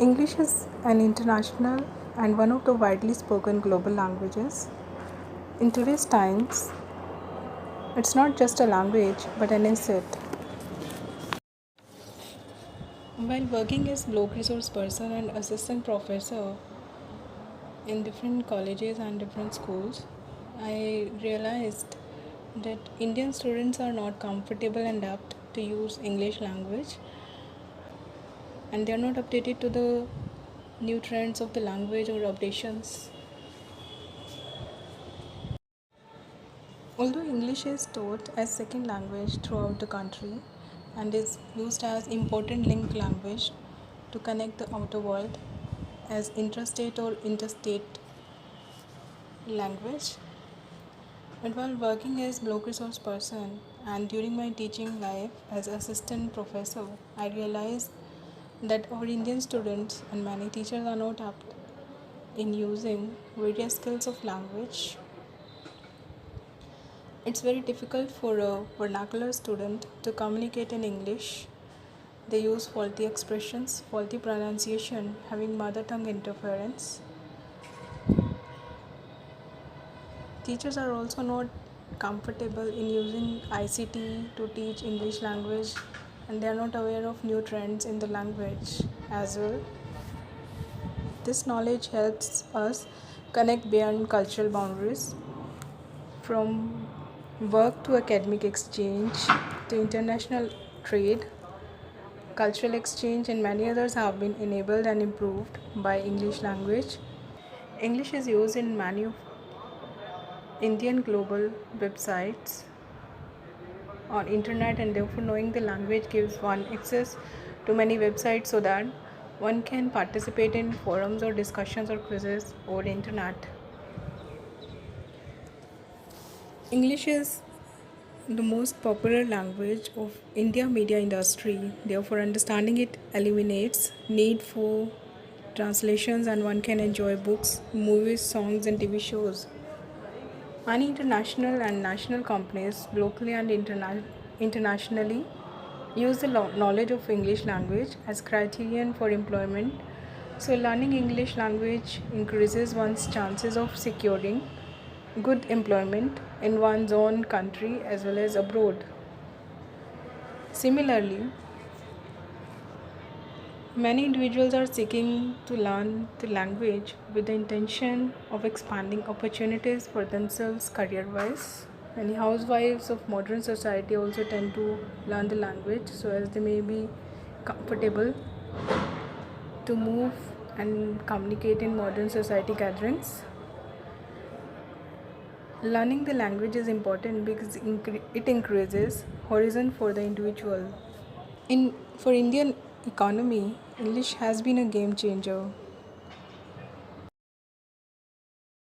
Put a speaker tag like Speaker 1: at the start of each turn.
Speaker 1: English is an international and one of the widely spoken global languages. In today's times, it's not just a language but an asset. While working as block resource person and assistant professor in different colleges and different schools, I realized that Indian students are not comfortable and apt to use English language, and they are not updated to the new trends of the language or updations. Although English is taught as second language throughout the country and is used as important link language to connect the outer world as intrastate or interstate language, but while working as block resource person and during my teaching life as assistant professor, I realized that our Indian students and many teachers are not apt in using various skills of language. It's very difficult for a vernacular student to communicate in English. They use faulty expressions, faulty pronunciation, having mother tongue interference. Teachers are also not comfortable in using ICT to teach English language, and they are not aware of new trends in the language as well. This knowledge helps us connect beyond cultural boundaries, from work to academic exchange to international trade. Cultural exchange and many others have been enabled and improved by English language. English is used in many Indian global websites on internet, and therefore knowing the language gives one access to many websites so that one can participate in forums or discussions or quizzes over internet. English is the most popular language of India media industry. Therefore, understanding it eliminates need for translations, and one can enjoy books, movies, songs, and TV shows. Many international and national companies, locally and internationally, use the knowledge of English language as criterion for employment. So, learning English language increases one's chances of securing good employment in one's own country as well as abroad. Similarly, many individuals are seeking to learn the language with the intention of expanding opportunities for themselves career wise. Many housewives of modern society also tend to learn the language so as they may be comfortable to move and communicate in modern society gatherings. Learning the language is important because it increases horizon for the individual. For Indian economy, English has been a game changer.